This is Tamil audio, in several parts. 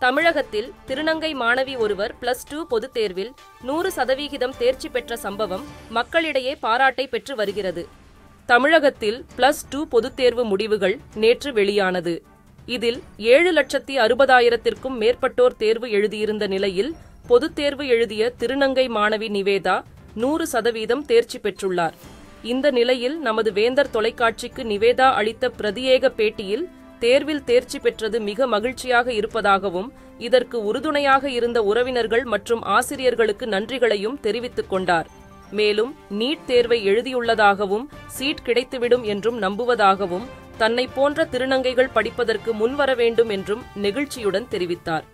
தமிழகத்தில் திருநங்கை மாணவி ஒருவர் +2 பொதுத் தேர்வில் 100% தேர்ச்சி பெற்ற சம்பவம் மக்களிடையே பாராட்டை பெற்று வருகிறது. தமிழகத்தில் +2 பொதுத் தேர்வு முடிவுகள் நேற்று வெளியானது. இதில் 7,60,000த்திற்கும் மேற்பட்டோர் தேர்வு எழுதியிருந்த நிலையில் பொதுத் தேர்வு எழுதிய திருநங்கை மாணவி நிவேதா 100% தேர்ச்சி பெற்றுள்ளார். இந்த நிலையில் நமது வேந்தர் தொலைக்காட்சிக்கு நிவேதா அளித்த பிரத்யேக பேட்டியில் தேர்வில் தேர்ச்சி பெற்றது மிக மகிழ்ச்சியாக இருப்பதாகவும் இதற்கு உறுதுணையாக இருந்த உறவினர்கள் மற்றும் ஆசிரியர்களுக்கு நன்றிகளையும் தெரிவித்துக் கொண்டார். மேலும் நீட் தேர்வை எழுதியுள்ளதாகவும் சீட் கிடைத்துவிடும் என்றும் நம்புவதாகவும் தன்னை போன்ற திருநங்கைகள் படிப்பதற்கு முன்வர வேண்டும் என்றும் நெகிழ்ச்சியுடன் தெரிவித்தார்.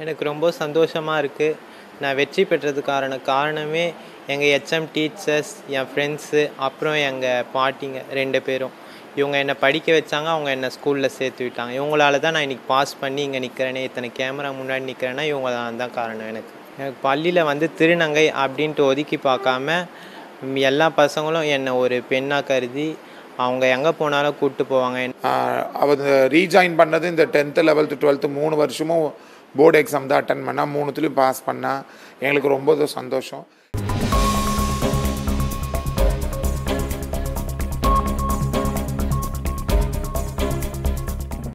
எனக்கு ரொம்ப சந்தோஷமாக இருக்குது. நான் வெற்றி பெற்றதுக்கான காரணமே எங்கள் ஹெச்எம் டீச்சர்ஸ், என் ஃப்ரெண்ட்ஸு, அப்புறம் எங்கள் பாட்டிங்க 2 பேரும். இவங்க என்னை படிக்க வச்சாங்க, அவங்க என்னை ஸ்கூலில் சேர்த்து விட்டாங்க. இவங்களால தான் நான் இன்றைக்கி பாஸ் பண்ணி இங்கே நிற்கிறேனே, இத்தனை கேமரா முன்னாடி நிற்கிறேன்னா இவங்க தான் காரணம். எனக்கு பள்ளியில் திருநங்கை அப்படின்ட்டு ஒதுக்கி பார்க்காம எல்லா பசங்களும் என்னை ஒரு பெண்ணாக கருதி அவங்க எங்கே போனாலும் கூப்பிட்டு போவாங்க. அவர் ரீஜாயின் பண்ணது இந்த 10th 11th 12th 3 வருஷமும் போர்டு எக்ஸாம் தான் அட்டன் பண்ணால் 3த்துலேயும் பாஸ் பண்ணால் எங்களுக்கு ரொம்ப சந்தோஷம்.